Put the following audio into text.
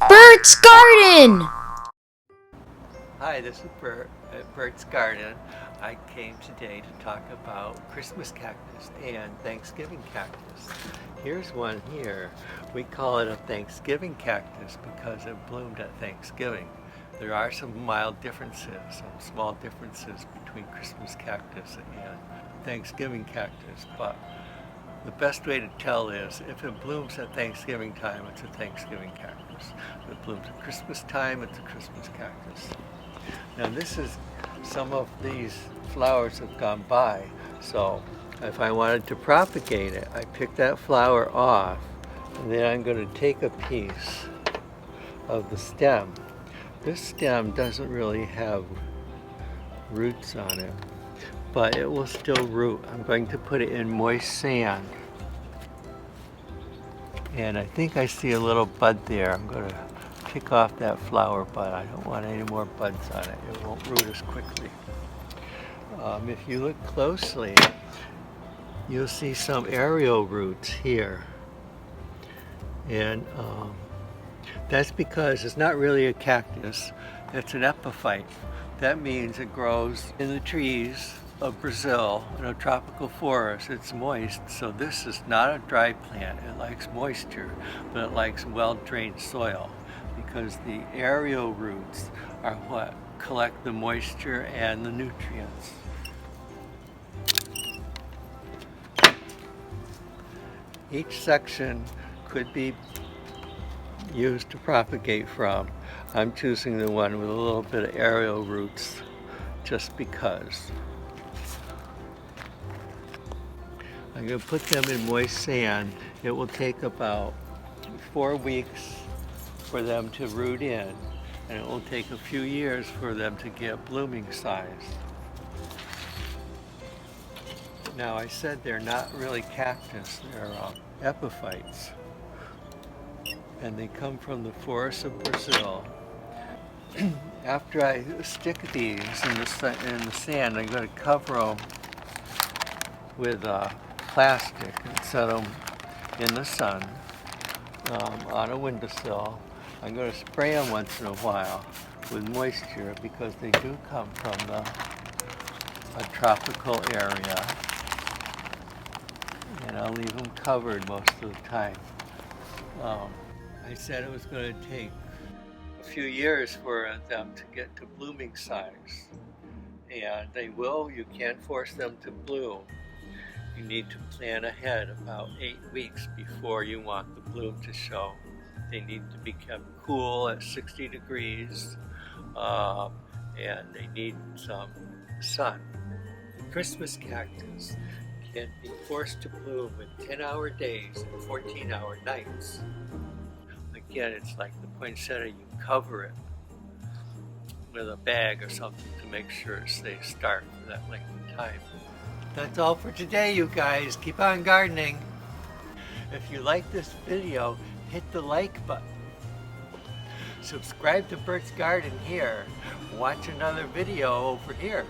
Bert's Garden! Hi, this is Bert at Bert's Garden. I came today to talk about Christmas cactus and Thanksgiving cactus. Here's one here. We call it a Thanksgiving cactus because it bloomed at Thanksgiving. There are some mild differences, some small differences between Christmas cactus and Thanksgiving cactus, but the best way to tell is if it blooms at Thanksgiving time, it's a Thanksgiving cactus. If it blooms at Christmas time, it's a Christmas cactus. Now this is, some of these flowers have gone by, so if I wanted to propagate it, I pick that flower off, and then I'm going to take a piece of the stem. This stem doesn't really have roots on it, but it will still root. I'm going to put it in moist sand. And I think I see a little bud there. I'm going to pick off that flower bud. I don't want any more buds on it. It won't root as quickly. If you look closely, you'll see some aerial roots here. And that's because it's not really a cactus, it's an epiphyte. That means it grows in the trees of Brazil in a tropical forest. It's moist, so this is not a dry plant. It likes moisture, but it likes well-drained soil because the aerial roots are what collect the moisture and the nutrients. Each section could be used to propagate from. I'm choosing the one with a little bit of aerial roots just because. I'm going to put them in moist sand. It will take about 4 weeks for them to root in, and it will take a few years for them to get blooming size. Now I said they're not really cactus, they're epiphytes, and they come from the forests of Brazil. After I stick these in the sand, I'm going to cover them with plastic and set them in the sun on a windowsill. I'm going to spray them once in a while with moisture because they do come from a tropical area, and I'll leave them covered most of the time. I said it was going to take a few years for them to get to blooming size, and they will. You can't force them to bloom. You need to plan ahead about 8 weeks before you want the bloom to show. They need to be kept cool at 60 degrees, and they need some sun. The Christmas cactus can be forced to bloom in 10-hour days and 14-hour nights. Again, it's like the poinsettia, you cover it with a bag or something to make sure it stays stark for that length of time. That's all for today, you guys. Keep on gardening. If you like this video, hit the like button. Subscribe to Bert's Garden here. Watch another video over here.